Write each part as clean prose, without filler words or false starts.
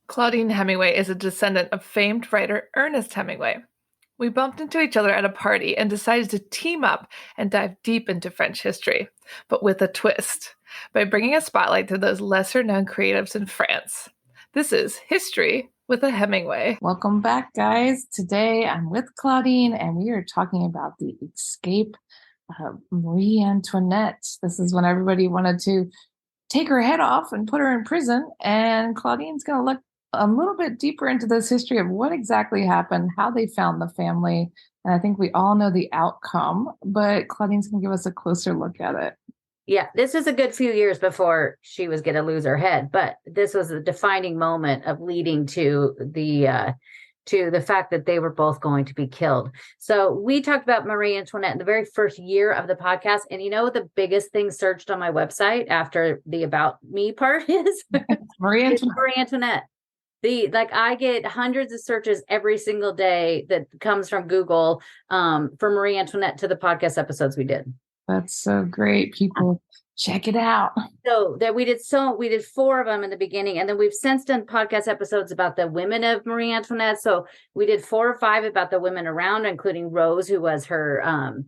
Claudine Hemingway is a descendant of famed writer Ernest Hemingway. We bumped into each other at a party and decided to team up and dive deep into French history, but with a twist, by bringing a spotlight to those lesser-known creatives in France. This is History with a Hemingway. Welcome back, guys. Today I'm with Claudine, and we are talking about the escape of Marie Antoinette. This is when everybody wanted to take her head off and put her in prison, and Claudine's going to look a little bit deeper into this history of what exactly happened, how they found the family, and I think we all know the outcome, but Claudine's going to give us a closer look at it. Yeah, this was a good few years before she was going to lose her head, but this was a defining moment of leading to the fact that they were both going to be killed. So we talked about Marie Antoinette in the very first year of the podcast, and you know what the biggest thing searched on my website after the about me part is? Marie Antoinette. It's Marie Antoinette. I get hundreds of searches every single day that comes from Google for Marie Antoinette to the podcast episodes we did. That's so great. People, check it out. So that we did 4 of them in the beginning, and then we've since done podcast episodes about the women of Marie Antoinette. So we did 4 or 5 about the women around, including Rose, who was her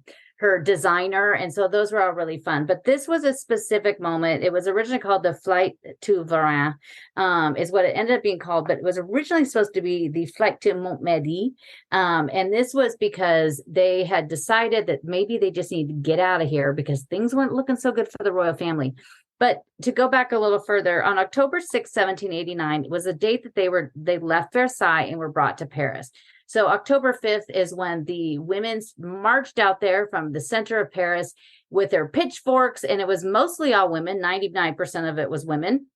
designer. And so those were all really fun. But this was a specific moment. It was originally called the Flight to Varennes, is what it ended up being called. But it was originally supposed to be the Flight to Montmedy. And this was because they had decided that maybe they just needed to get out of here because things weren't looking so good for the royal family. But to go back a little further, on October 6, 1789, was the date that they left Versailles and were brought to Paris. So October 5th is when the women marched out there from the center of Paris with their pitchforks, and it was mostly all women. 99% of it was women,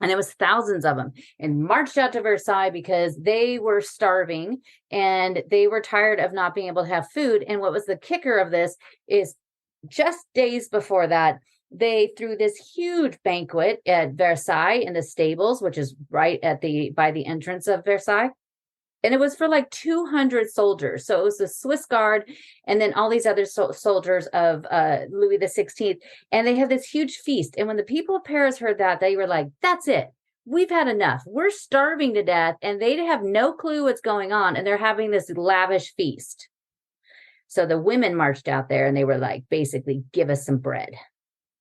and it was thousands of them, and marched out to Versailles because they were starving and they were tired of not being able to have food. And what was the kicker of this is just days before that, they threw this huge banquet at Versailles in the stables, which is right by the entrance of Versailles. And it was for like 200 soldiers. So it was the Swiss Guard and then all these other soldiers of Louis XVI. And they had this huge feast. And when the people of Paris heard that, they were like, that's it. We've had enough. We're starving to death. And they have no clue what's going on. And they're having this lavish feast. So the women marched out there and they were like, basically, give us some bread.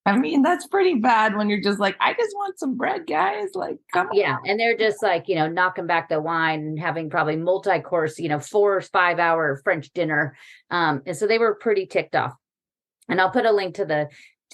I mean, that's pretty bad when you're just like, I just want some bread, guys. Like, come on. Yeah. And they're just like, knocking back the wine and having probably multi-course, 4 or 5 hour French dinner. And so they were pretty ticked off. And I'll put a link to the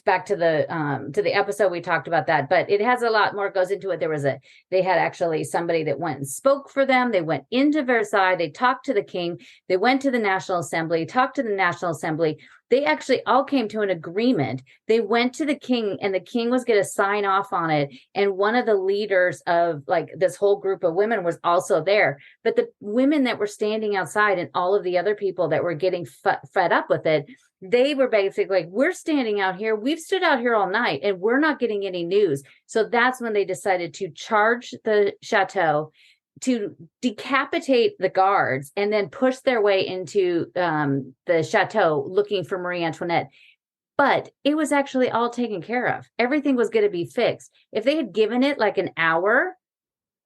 episode we talked about that, but it has a lot more goes into it. They had actually somebody that went and spoke for them. They went into Versailles. They talked to the king. They went to the National Assembly, talked to the National Assembly. They actually all came to an agreement. They went to the king, and the king was going to sign off on it. And one of the leaders of like this whole group of women was also there. But the women that were standing outside and all of the other people that were getting fed up with it, they were basically like, we're standing out here. We've stood out here all night and we're not getting any news. So that's when they decided to charge the chateau, to decapitate the guards, and then push their way into the chateau looking for Marie Antoinette. But it was actually all taken care of. Everything was going to be fixed. If they had given it like an hour,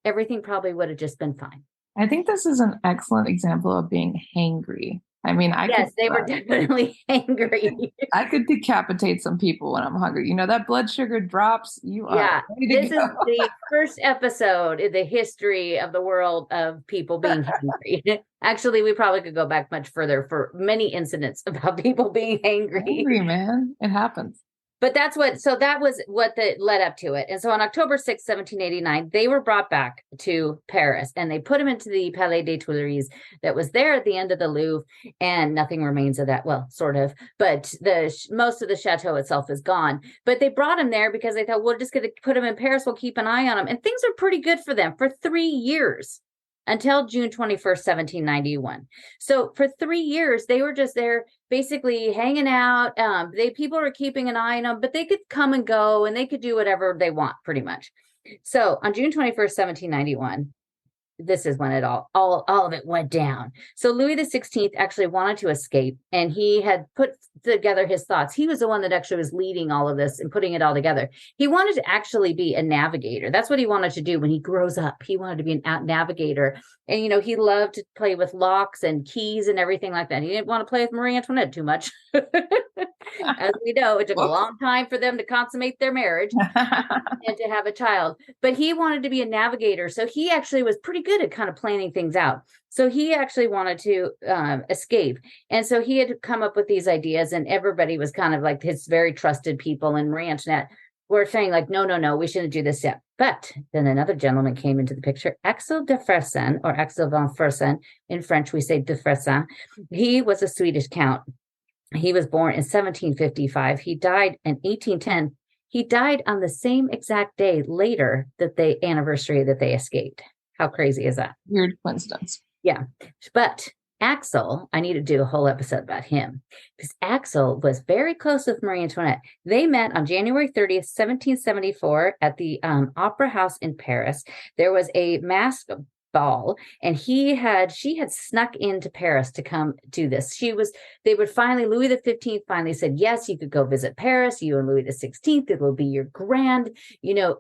everything probably would have just been fine. I think this is an excellent example of being hangry. I mean, they were definitely angry. I could decapitate some people when I'm hungry. That blood sugar drops. This is the first episode in the history of the world of people being hangry. Actually, we probably could go back much further for many incidents about people being angry. Angry, man. It happens. But that was what led up to it. And so on October 6, 1789, they were brought back to Paris, and they put them into the Palais des Tuileries that was there at the end of the Louvre, and nothing remains of that. Well, sort of, but most of the chateau itself is gone. But they brought them there because they thought, we're just going to put them in Paris. We'll keep an eye on them. And things are pretty good for them for 3 years. Until June 21st, 1791. So for 3 years, they were just there basically hanging out. People were keeping an eye on them, but they could come and go and they could do whatever they want pretty much. So on June 21st, 1791, this is when it all of it went down. So Louis XVI actually wanted to escape, and he had put together his thoughts. He was the one that actually was leading all of this and putting it all together. He wanted to actually be a navigator. That's what he wanted to do when he grows up. He wanted to be a navigator. And, you know, he loved to play with locks and keys and everything like that. He didn't want to play with Marie Antoinette too much. As we know, it took a long time for them to consummate their marriage and to have a child. But he wanted to be a navigator. So he actually was pretty good at kind of planning things out. So he actually wanted to escape. And so he had come up with these ideas, and everybody was kind of like his very trusted people. And Marie Antoinette were saying like, no, we shouldn't do this yet. But then another gentleman came into the picture, Axel de Fersen, or Axel von Fersen. In French, we say de Fersen. He was a Swedish count. He was born in 1755. He died in 1810. He died on the same exact day later that the anniversary that they escaped. How crazy is that? Weird coincidence. Yeah. But Axel, I need to do a whole episode about him, because Axel was very close with Marie Antoinette. They met on January 30th, 1774 at the Opera House in Paris. There was a masked ball, and she had snuck into Paris to come do this. Louis XV finally said, yes, you could go visit Paris, you and Louis XVI, it will be your grand,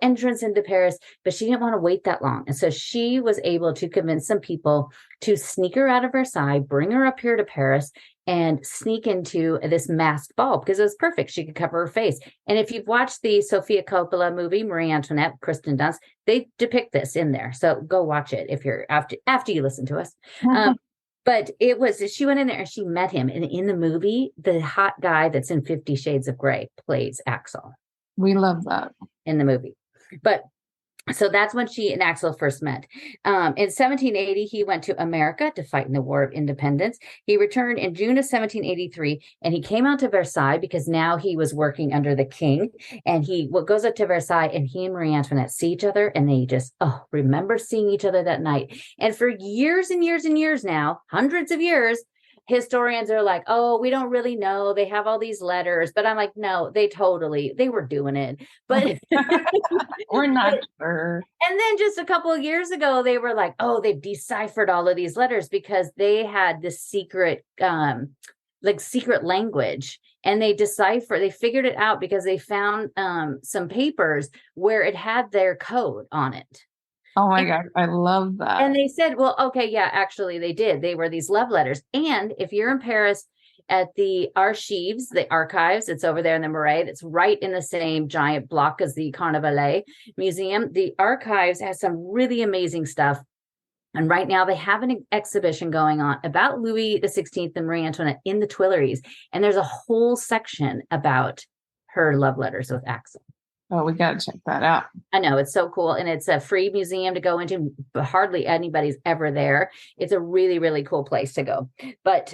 entrance into Paris. But she didn't want to wait that long. And so she was able to convince some people to sneak her out of Versailles, bring her up here to Paris, and sneak into this masked ball, because it was perfect. She could cover her face. And if you've watched the Sofia Coppola movie, Marie Antoinette, Kristen Dunst, they depict this in there. So go watch it if you're after you listen to us. But she went in there and she met him. And in the movie, the hot guy that's in 50 Shades of Grey plays Axel. We love that. In the movie. But so that's when she and Axel first met. In 1780, he went to America to fight in the War of Independence. He returned in June of 1783, and he came out to Versailles because now he was working under the king. And he goes up to Versailles, and he and Marie Antoinette see each other, and they just, remember seeing each other that night. And for years and years and years now, hundreds of years, historians are like, we don't really know. They have all these letters. But I'm like, no, they were doing it. But we're not sure. And then just a couple of years ago, they were like, they've deciphered all of these letters because they had this secret, secret language. And they figured it out because they found some papers where it had their code on it. Oh my God, I love that. And they said, well, okay, yeah, actually they did. They were these love letters. And if you're in Paris at the archives, the archives, it's over there in the Marais, it's right in the same giant block as the Carnavalet Museum. The archives has some really amazing stuff. And right now they have an exhibition going on about Louis XVI and Marie Antoinette in the Tuileries. And there's a whole section about her love letters with Axel. Oh, we got to check that out. I know, it's so cool. And it's a free museum to go into, but hardly anybody's ever there. It's a really, really cool place to go. But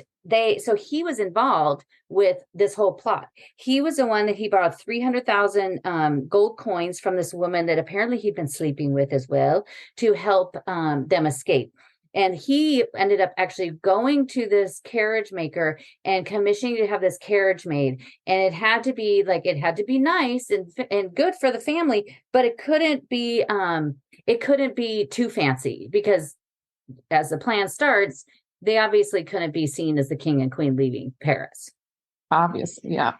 so he was involved with this whole plot. He was the one that he borrowed 300,000 gold coins from this woman that apparently he'd been sleeping with as well to help them escape. And he ended up actually going to this carriage maker and commissioning to have this carriage made. And it had to be nice and good for the family, but it couldn't be too fancy, because as the plan starts, they obviously couldn't be seen as the king and queen leaving Paris. Obviously, yeah.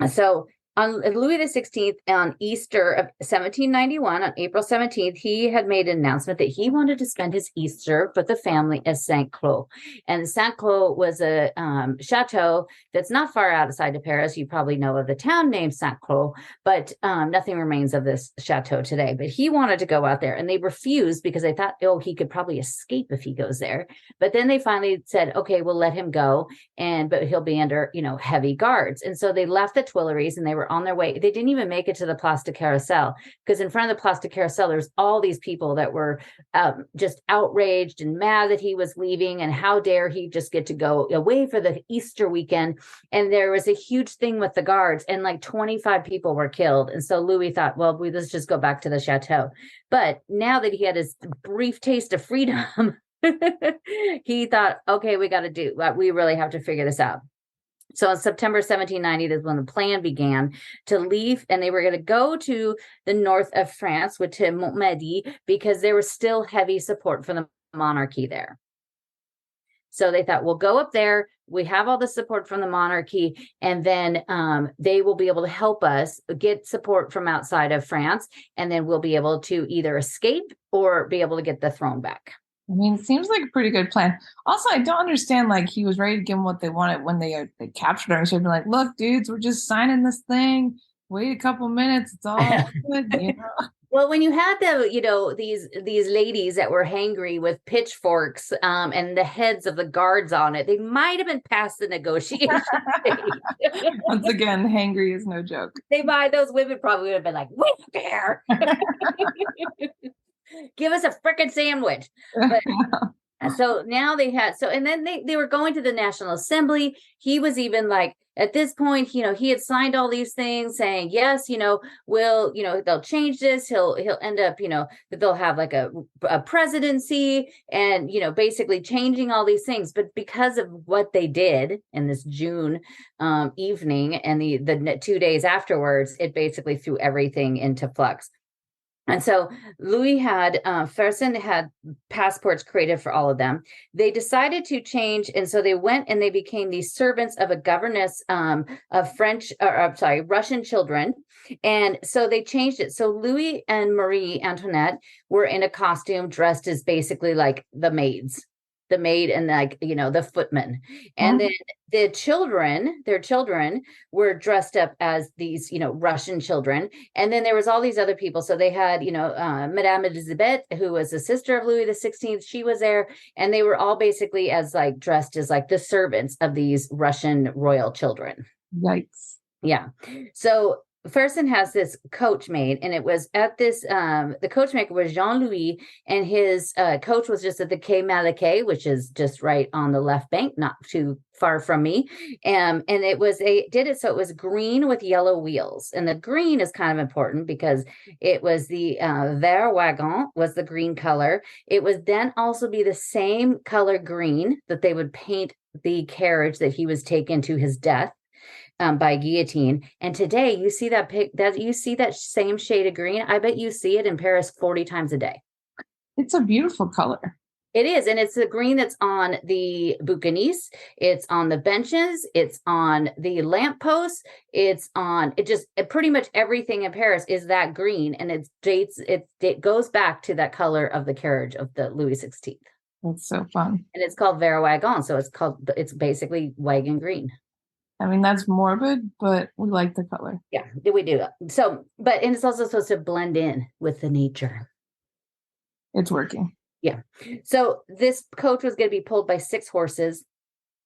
So on Louis XVI, on Easter of 1791, on April 17th, he had made an announcement that he wanted to spend his Easter with the family at Saint-Cloud. And Saint-Cloud was a chateau that's not far outside of Paris. You probably know of the town named Saint-Cloud, but nothing remains of this chateau today. But he wanted to go out there, and they refused because they thought, he could probably escape if he goes there. But then they finally said, okay, we'll let him go, but he'll be under, heavy guards. And so they left the Tuileries, and they were on their way. They didn't even make it to the Place de Carrousel, because in front of the Place de Carrousel, there's all these people that were just outraged and mad that he was leaving, and how dare he just get to go away for the Easter weekend. And there was a huge thing with the guards, and like 25 people were killed. And so Louis thought, well, let's just go back to the chateau. But now that he had his brief taste of freedom, he thought, okay, we really have to figure this out. So in September 1790 is when the plan began to leave, and they were going to go to the north of France, with Montmedy, because there was still heavy support for the monarchy there. So they thought, we'll go up there. We have all the support from the monarchy, and then they will be able to help us get support from outside of France, and then we'll be able to either escape or be able to get the throne back. I mean, it seems like a pretty good plan. Also, I don't understand, like, he was ready to give them what they wanted when they captured her. And she'd be like, look, dudes, we're just signing this thing. Wait a couple minutes. It's all good, you know? Well, when you had these ladies that were hangry with pitchforks and the heads of the guards on it, they might have been past the negotiation stage. Once again, hangry is no joke. Those women probably would have been like, wait there. Give us a frickin' sandwich. But so now and then they were going to the National Assembly. He was even like, at this point, he had signed all these things saying, yes, they'll change this. He'll end up, that they'll have like a presidency and, basically changing all these things. But because of what they did in this June evening and the 2 days afterwards, it basically threw everything into flux. And so Fersen had passports created for all of them. They decided to change. And so they went and they became the servants of a governess of Russian children. And so they changed it. So Louis and Marie Antoinette were in a costume dressed as basically like the maids. The maid and the footman. And then their children were dressed up as these, Russian children. And then there was all these other people. So they had, Madame Elisabeth, who was the sister of Louis XVI. She was there. And they were all basically dressed as like the servants of these Russian royal children. Yikes. Yeah. So Fersen has this coach made, and it was at this, the coachmaker was Jean-Louis, and his coach was just at the Quai Malaquais, which is just right on the left bank, not too far from me. And it was, so it was green with yellow wheels. And the green is kind of important because it was the vert wagon was the green color. It would then also be the same color green that they would paint the carriage that he was taken to his death by guillotine. And today you see that same shade of green. I bet you see it in Paris 40 times a day. It's a beautiful color. It is. And it's the green that's on the bouquinistes. It's on the benches. It's on the lampposts. It's on pretty much everything in Paris is that green. And it goes back to that color of the carriage of the Louis XVI. That's so fun. And it's called vert wagon. So it's basically wagon green. I mean, that's morbid, but we like the color. Yeah, we do. So, and it's also supposed to blend in with the nature. It's working. Yeah. So this coach was going to be pulled by 6 horses,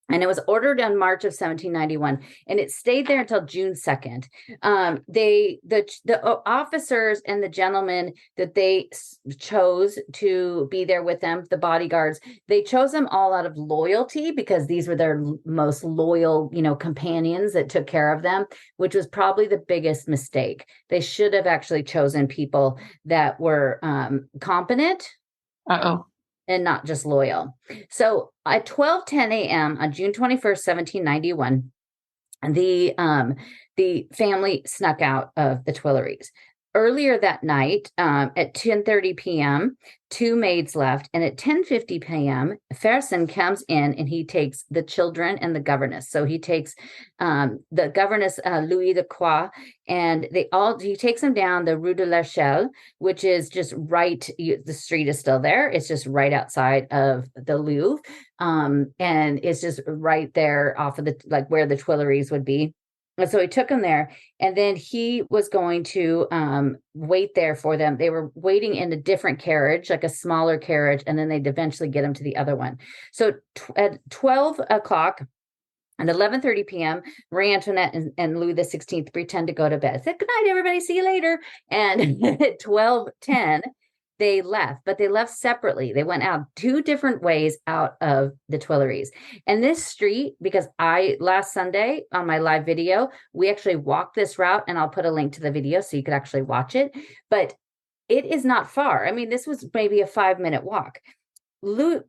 and it was ordered in March of 1791, and it stayed there until June 2nd. The officers and the gentlemen that they chose to be there with them, the bodyguards, they chose them all out of loyalty because these were their most loyal, companions that took care of them, which was probably the biggest mistake. They should have actually chosen people that were competent. Uh-oh. And not just loyal. So at 12:10 a.m. on June 21st, 1791, the family snuck out of the Tuileries. Earlier that night, at 10:30 p.m., 2 maids left, and at 10:50 p.m., Fersen comes in and he takes the children and the governess. So he takes the governess, Louis de Croix, and he takes them down the Rue de l'Echelle, which is just right. The street is still there. It's just right outside of the Louvre, and it's just right there off of where the Tuileries would be. And so he took them there, and then he was going to wait there for them. They were waiting in a different carriage, like a smaller carriage, and then they'd eventually get them to the other one. So at 12 o'clock and 11:30 p.m., Marie Antoinette and Louis XVI pretend to go to bed. Said, good night, everybody. See you later. And at 12:10, they left, but they left separately. They went out 2 different ways out of the Tuileries. And this street, because last Sunday on my live video, we actually walked this route, and I'll put a link to the video so you could actually watch it. But it is not far. I mean, this was maybe a 5-minute walk. Louis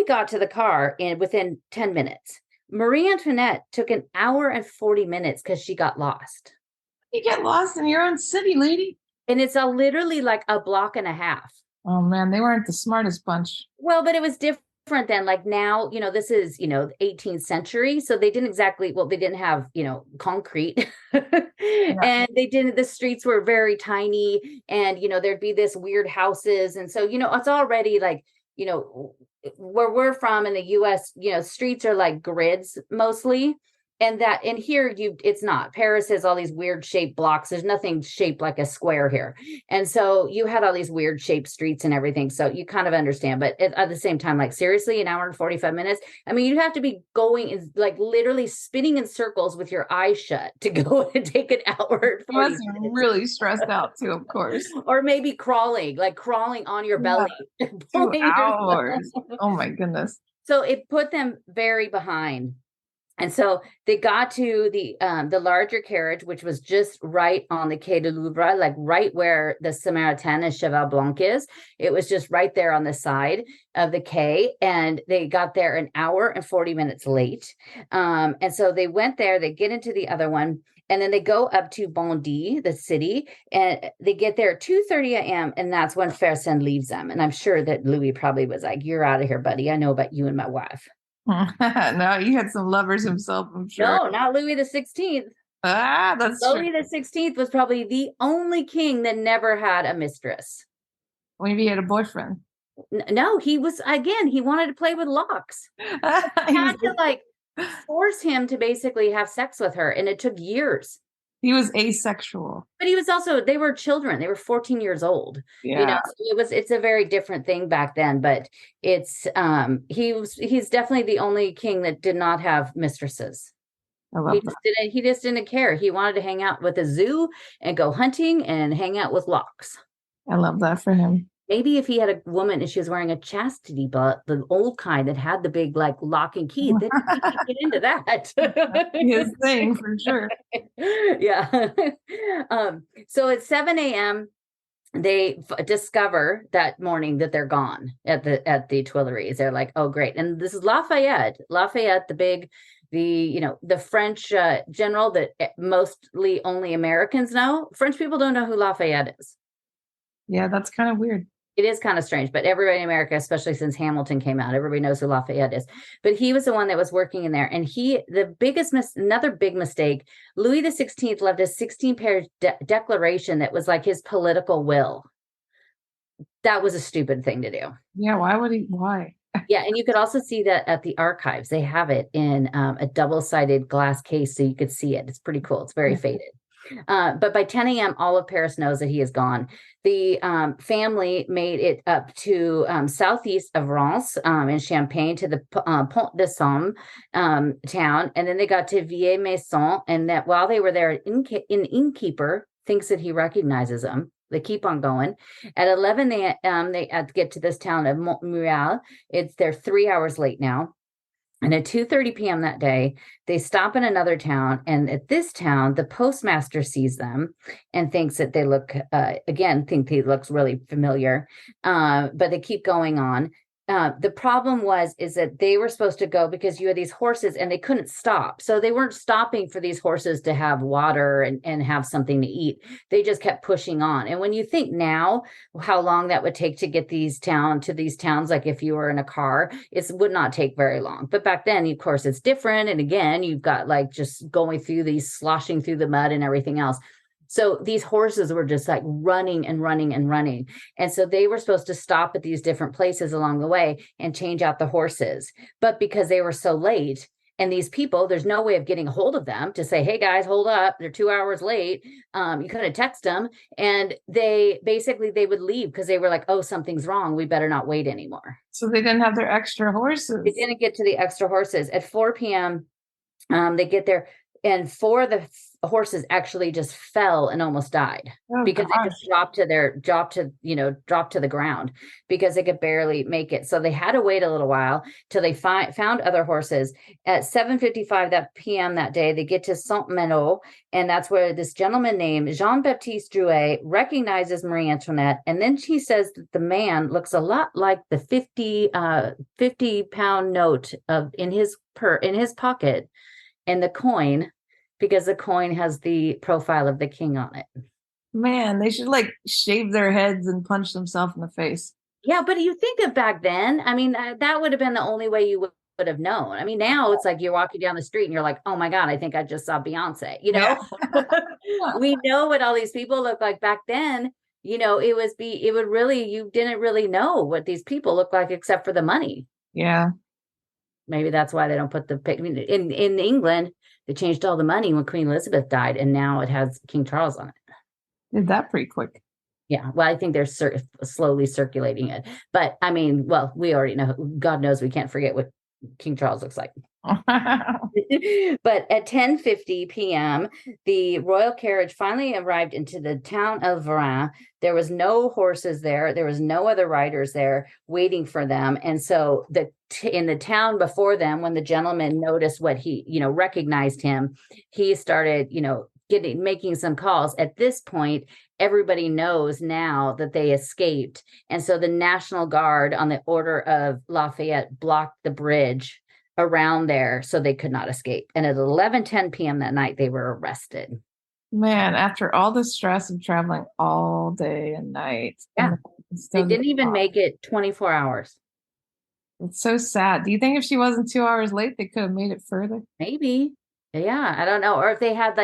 got to the car within 10 minutes. Marie Antoinette took an hour and 40 minutes because she got lost. You get lost in your own city, lady. And it's literally like a block and a half. Oh man, they weren't the smartest bunch. Well, but it was different then. Like now, this is, the 18th century. So they didn't they didn't have, concrete. And the streets were very tiny, and, there'd be this weird houses. And so, it's already like, where we're from in the US, streets are like grids mostly. And here it's not. Paris has all these weird shaped blocks. There's nothing shaped like a square here. And so you had all these weird shaped streets and everything. So you kind of understand, but at the same time, like seriously, an hour and 45 minutes. I mean, you'd have to be going like literally spinning in circles with your eyes shut to go and take an hour. You must be really stressed out too, of course. Or maybe crawling on your belly. 2 hours. Oh my goodness. So it put them very behind. And so they got to the larger carriage, which was just right on the Quai de Louvre, like right where the Samaritain and Cheval Blanc is. It was just right there on the side of the quay. And they got there an hour and 40 minutes late. And so they went there, they get into the other one, and then they go up to Bondy, the city, and they get there at 2:30 a.m. And that's when Fersen leaves them. And I'm sure that Louis probably was like, "You're out of here, buddy. I know about you and my wife." No, he had some lovers himself, I'm sure. No, not Louis the 16th. That's Louis true. the 16th was probably the only king that never had a mistress. Maybe he had a boyfriend. No, he wanted to play with locks. He had to force him to basically have sex with her, and it took years. He was asexual. But he was also, they were children. They were 14 years old. Yeah. It's a very different thing back then, but he's definitely the only king that did not have mistresses. I love that. He just didn't care. He wanted to hang out with a zoo and go hunting and hang out with locks. I love that for him. Maybe if he had a woman and she was wearing a chastity belt, the old kind that had the big lock and key, then he could get into that. His thing for sure. Yeah. So at 7 a.m., they discover that morning that they're gone at the Tuileries. They're like, "Oh, great!" And this is Lafayette, the French general that mostly only Americans know. French people don't know who Lafayette is. Yeah, that's kind of weird. It is kind of strange, but everybody in America, especially since Hamilton came out, everybody knows who Lafayette is. But he was the one that was working in there. And another big mistake, Louis XVI left a 16-page declaration that was like his political will. That was a stupid thing to do. Yeah, why? Yeah, and you could also see that at the archives. They have it in a double-sided glass case so you could see it. It's pretty cool. It's very faded. But by 10 a.m., all of Paris knows that he is gone. The family made it up to southeast of Reims in Champagne to the Pont de Somme town. And then they got to Vieille-Maison. And that while they were there, an innkeeper thinks that he recognizes them. They keep on going. At 11 a.m., they get to this town of Montmirail. They're 3 hours late now. And at 2:30 p.m. that day, they stop in another town. And at this town, the postmaster sees them and thinks that they think he looks really familiar. But they keep going on. The problem is that they were supposed to go because you had these horses and they couldn't stop. So they weren't stopping for these horses to have water and have something to eat. They just kept pushing on. And when you think now how long that would take to get to these towns, like if you were in a car, it would not take very long. But back then, of course, it's different. And again, you've got just going through these, sloshing through the mud and everything else. So these horses were just running and running and running. And so they were supposed to stop at these different places along the way and change out the horses. But because they were so late, and these people, there's no way of getting a hold of them to say, "Hey guys, hold up. They're 2 hours late." You couldn't text them. And they would leave because they were like, "Oh, something's wrong. We better not wait anymore." So they didn't have their extra horses. They didn't get to the extra horses. At 4 p.m., they get there. And four of the horses actually just fell and almost died because they just dropped to the ground because they could barely make it. So they had to wait a little while till they found other horses. At 7:55 p.m. that day, they get to Saint-Malo, and that's where this gentleman named Jean-Baptiste Drouet recognizes Marie Antoinette. And then she says that the man looks a lot like the 50-pound note in his pocket, and the coin, because the coin has the profile of the king on it. Man, they should like shave their heads and punch themselves in the face. Yeah, but you think of back then, I mean, that would have been the only way you would have known. I mean, now it's like you're walking down the street and you're like, oh my God, I think I just saw Beyonce, Yeah. We know what all these people look like back then. You didn't really know what these people look like except for the money. Yeah. Maybe that's why they don't put in England. They changed all the money when Queen Elizabeth died, and now it has King Charles on it. Did that pretty quick. Yeah, well, I think they're slowly circulating it. But I mean, well, we already know. God knows we can't forget what King Charles looks like. But at 10:50 p.m., the royal carriage finally arrived into the town of Varennes. There was no horses there. There was no other riders there waiting for them. And so in the town before them, when the gentleman noticed what he, recognized him, he started, making some calls. At this point, everybody knows now that they escaped. And so the National Guard, on the order of Lafayette, blocked the bridge around there so they could not escape. And at 11:10 p.m. that night, they were arrested. Man, after all the stress of traveling all day and night. Yeah. They didn't even make it 24 hours. It's so sad. Do you think if she wasn't 2 hours late, they could have made it further? Maybe. Yeah, I don't know. Or if they had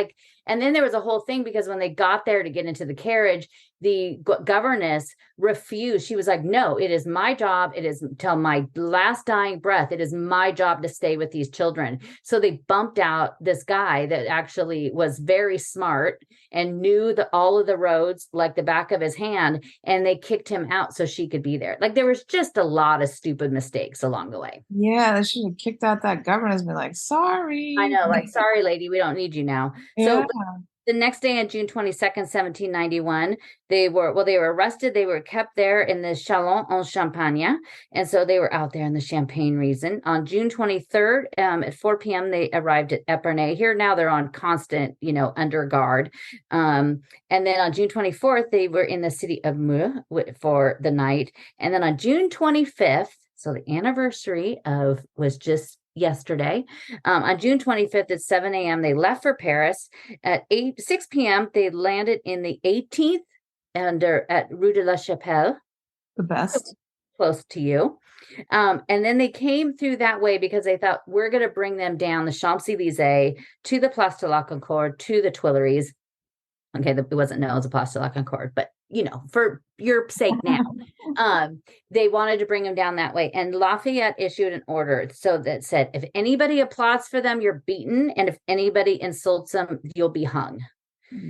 and then there was a whole thing because when they got there to get into the carriage, the governess refused. She was like, no, it is my job. It is till my last dying breath. It is my job to stay with these children. So they bumped out this guy that actually was very smart and knew all of the roads like the back of his hand. And they kicked him out so she could be there. Like there was just a lot of stupid mistakes along the way. Yeah, they should have kicked out that governess and been like, sorry. I know, sorry, lady, we don't need you now. Yeah. So the next day on June 22nd, 1791, they were arrested. They were kept there in the Châlons-en-Champagne. And so they were out there in the Champagne region. On June 23rd, at 4 p.m., they arrived at Epernay. Here now they're on constant, under guard. And then on June 24th, they were in the city of Meaux for the night. And then on June 25th, so the anniversary was just yesterday. On June 25th at 7 a.m., they left for Paris. At 6 p.m., they landed in the 18th at Rue de la Chapelle. The best. Close to you. And then they came through that way because they thought, we're going to bring them down the Champs-Élysées to the Place de la Concorde, to the Tuileries. Okay, it wasn't known as a Place de la Concorde, but for your sake now, they wanted to bring them down that way. And Lafayette issued an order that said, if anybody applauds for them, you're beaten. And if anybody insults them, you'll be hung.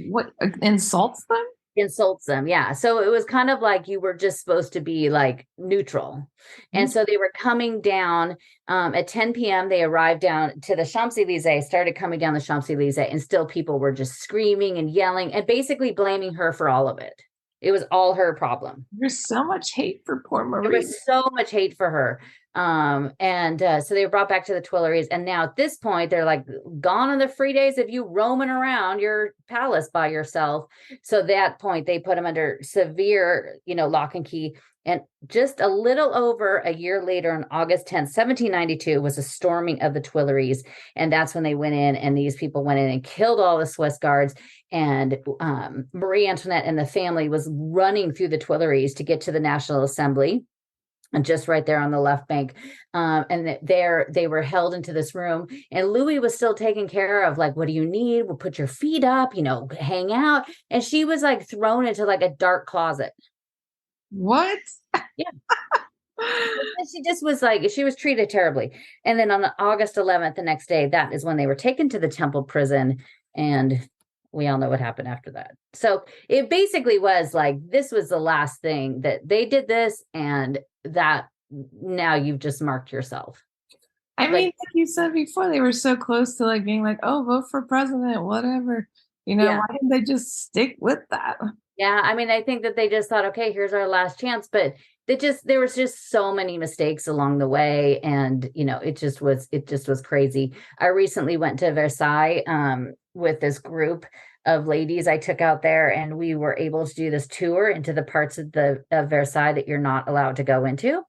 What, insults them? Insults them, yeah. So it was kind of like you were just supposed to be like neutral. And so they were coming down at 10 p.m. They arrived down to the Champs-Élysées, started coming down the Champs-Élysées, and still people were just screaming and yelling and basically blaming her for all of it. It was all her problem. There's so much hate for poor Marie. There was so much hate for her. So they were brought back to the Tuileries. And now at this point, they're like, gone are the free days of you roaming around your palace by yourself. So at that point, they put them under severe, lock and key. And just a little over a year later, on August 10th, 1792, was a storming of the Tuileries. And that's when they went in, and these people went in and killed all the Swiss guards. And Marie Antoinette and the family was running through the Tuileries to get to the National Assembly. And just right there on the left bank. And there they were held into this room. And Louis was still taken care of. Like, what do you need? We'll put your feet up, hang out. And she was like thrown into like a dark closet. What? Yeah. She just was like, she was treated terribly. And then on August 11th, the next day, that is when they were taken to the Temple prison. And we all know what happened after that. So it basically was like, this was the last thing that they did this, and that now you've just marked yourself. I mean, like you said before, they were so close to like being like, oh, vote for president, whatever. Yeah. Why didn't they just stick with that? Yeah, I mean, I think that they just thought, okay, here's our last chance, but there was just so many mistakes along the way, and it just was crazy. I recently went to Versailles with this group of ladies I took out there, and we were able to do this tour into the parts of Versailles that you're not allowed to go into.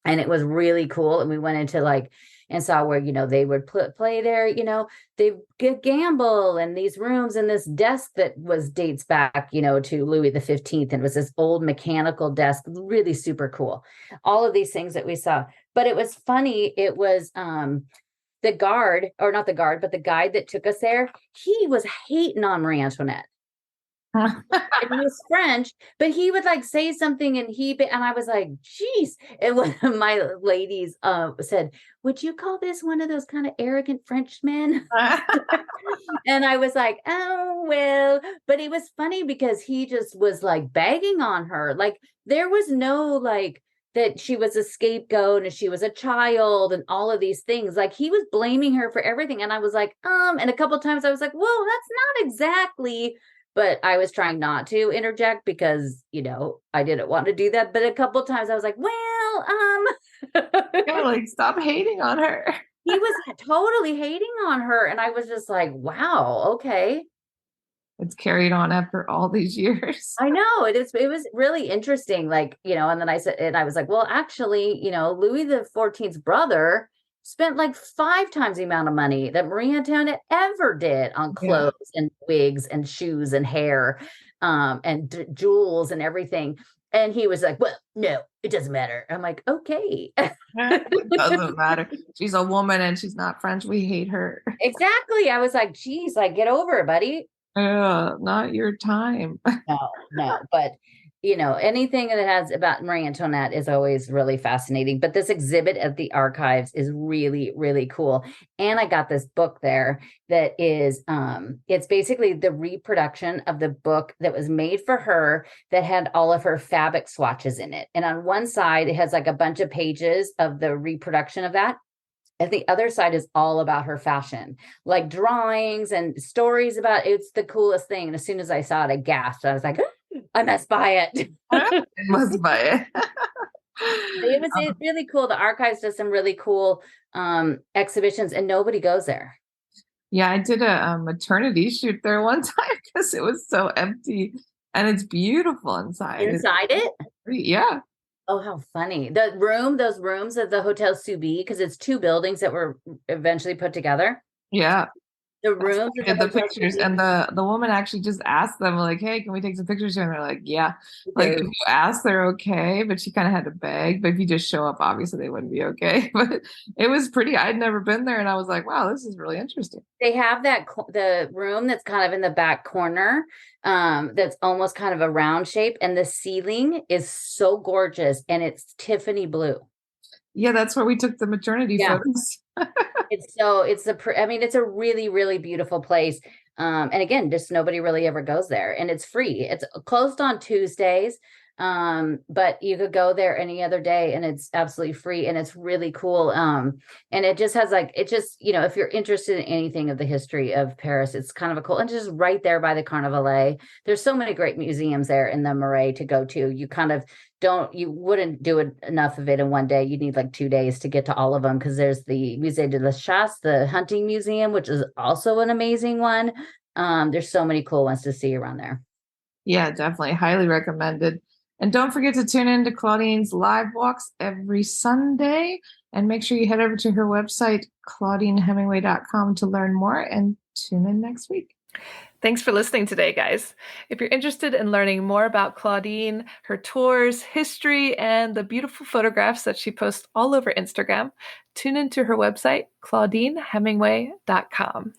And it was really cool. And we went into and saw where, they would play there, they gamble in these rooms, and this desk that dates back, to Louis the 15th. And it was this old mechanical desk, really super cool. All of these things that we saw. But it was funny. It was the guard, or not the guard, but the guide that took us there. He was hating on Marie Antoinette. And he was French, but he would say something, and I was like, geez. And one of my ladies said, would you call this one of those kind of arrogant Frenchmen? And I was like, oh, well, but it was funny because he just was bagging on her. There was no that she was a scapegoat and she was a child and all of these things. He was blaming her for everything. And I was like, and a couple of times I was like, whoa, that's not exactly. But I was trying not to interject because, I didn't want to do that. But a couple of times I was like, Yeah, stop hating on her. He was totally hating on her. And I was just like, wow, okay. It's carried on after all these years. I know it was really interesting. And then I said, and I was like, well, actually, Louis the 14th's brother spent 5 times the amount of money that Marie Antoinette ever did on clothes and wigs and shoes and hair, and jewels and everything. And he was like, well, no, it doesn't matter. I'm like, okay. It doesn't matter. She's a woman and she's not French. We hate her. Exactly. I was like, geez, get over it, buddy. Not your time. No, but anything that has about Marie Antoinette is always really fascinating. But this exhibit at the archives is really, really cool. And I got this book there that is, it's basically the reproduction of the book that was made for her that had all of her fabric swatches in it. And on one side, it has a bunch of pages of the reproduction of that. And the other side is all about her fashion, drawings and stories about it. It's the coolest thing. And as soon as I saw it, I gasped. I was like, I must buy it. I must buy it. It's really cool. The archives does some really cool exhibitions, and nobody goes there. Yeah, I did a maternity shoot there one time because it was so empty, and it's beautiful inside. Inside it? Yeah. Oh, how funny. Those rooms at the Hotel Subi, because it's 2 buildings that were eventually put together. Yeah. The rooms at the pictures, and the woman actually just asked them hey, can we take some pictures here? And they're like, yeah. If you ask, they're okay, but she kind of had to beg. But if you just show up, obviously they wouldn't be okay. But it was pretty. I'd never been there, and I was like, wow, this is really interesting. They have the room that's kind of in the back corner, that's almost kind of a round shape, and the ceiling is so gorgeous, and it's Tiffany blue. Yeah, that's where we took the maternity photos. It's a really, really beautiful place. And again, just nobody really ever goes there, and it's free. It's closed on Tuesdays. But you could go there any other day, and it's absolutely free, and it's really cool. And it just has if you're interested in anything of the history of Paris, it's kind of a cool, and just right there by the Carnavalet. There's so many great museums there in the Marais to go to. You wouldn't do enough of it in one day. You'd need 2 days to get to all of them, because there's the Musée de la Chasse, the hunting museum, which is also an amazing one. There's so many cool ones to see around there. Yeah, definitely. Highly recommended. And don't forget to tune in to Claudine's live walks every Sunday. And make sure you head over to her website, ClaudineHemingway.com, to learn more, and tune in next week. Thanks for listening today, guys. If you're interested in learning more about Claudine, her tours, history, and the beautiful photographs that she posts all over Instagram, tune into her website, ClaudineHemingway.com.